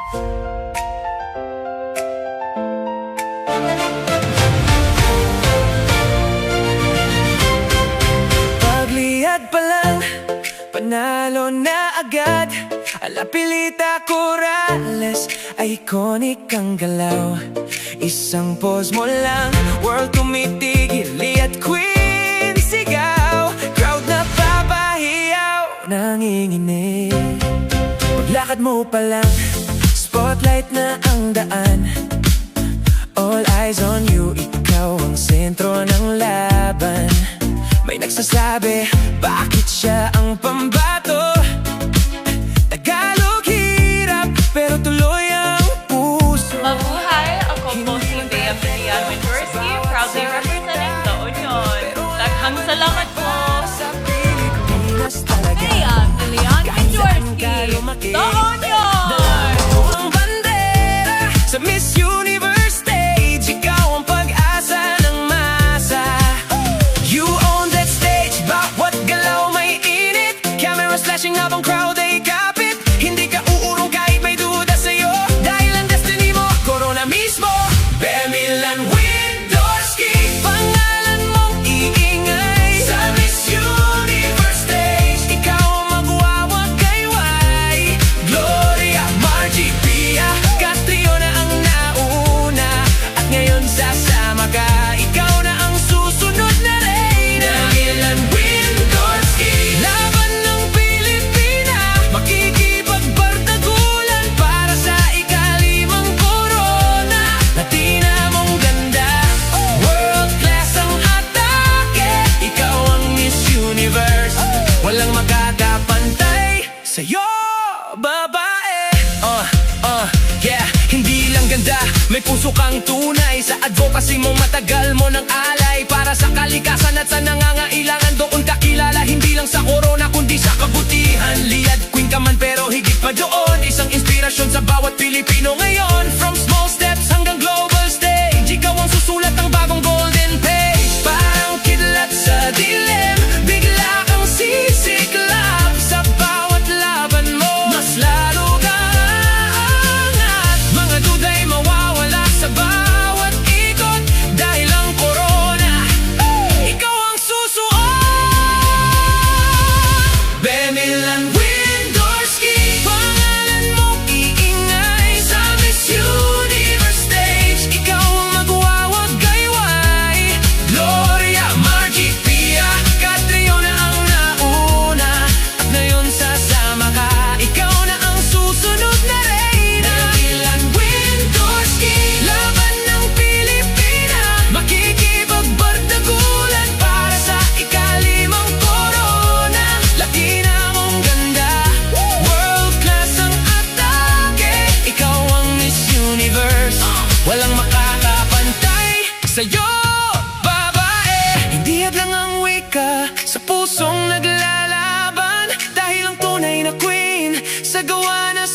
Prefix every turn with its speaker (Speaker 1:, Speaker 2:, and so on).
Speaker 1: Pagliyad pa lang, panalo na agad. Alapilita Corrales, iconic ang galaw. Isang pose mo lang, world tumitigil. Liat Queen, sigaw. Crowd na papahiyaw, nanginginig. Paglakad mo pa lang, spotlight na ang daan. All eyes on you, ikaw ang sentro ng laban. May nagsasabi, bakit siya ang pambato? Tagalog hirap, pero tuloy ang puso.
Speaker 2: Mabuhay! Ako po si Bea Pilian Windorski, proudly representing La Union. Daghang salamat po!
Speaker 1: Sa Pilipinas talaga.
Speaker 2: Bea Pilian Windorski, La Union!
Speaker 1: Ang bandera sa Miss Universe stage, ikaw ang pag-asa ng masa. You own that stage, bawat galaw may init. Cameras flashing habang crowd ay kapit. Hindi ka uurong kahit may duda sa'yo, dahil ang destiny mo, corona mismo. Bea Milan Windorski, pangalan mong iingay sa Miss Universe stage. Ikaw ang magwawagayway. Gloria, Margie, Pia, Catriona ang nauna, at ngayon sasama ka. Ikaw na ang susunod na reyna. Milan Windorski, laban ng Pilipina, makikipagbardagulan para sa ikalimang corona. Latina mong ganda, world class ang atake. Ikaw ang Miss Universe, walang makakapantay sa'yo, babae. Yeah, hindi lang ganda, may puso kang tunay. Sa advocacy mo matagal mo ng alay para sa kalikasan at sa nangangailangan. Doon ka kilala, hindi lang sa corona kundi sa kabutihan. Liad Queen ka man pero higit pa doon, isang inspirasyon sa bawat Pilipino ngayon. From small steps hanggang global stage, ikaw ang susulat ng bagong golden page. Parang kidlat sa dilim, bigla kang sisiklab sa bawat laban mo. Mas lalo kang aangat, mga duda'y mawawala sa bawat ikot. Dahil ang corona, ikaw ang susuot. Bea Milan Windorski, pangalan mong iingay sa Miss Universe stage. Ikaw ang magwawagayway. Gloria, Margie, Pia, Catriona ang nauna, at ngayon sasama ka. Ikaw na ang susunod na reyna. Milan Windorski, laban ng Pilipina, makikipagbardagulan para sa ikalimang corona. Latina mong ganda, world class ang atake. Ikaw ang Miss Universe, walang makakapantay sa'yo, babae. Hindi hadlang ang wika sa pusong naglalaban, dahil ang tunay na queen sa gawa na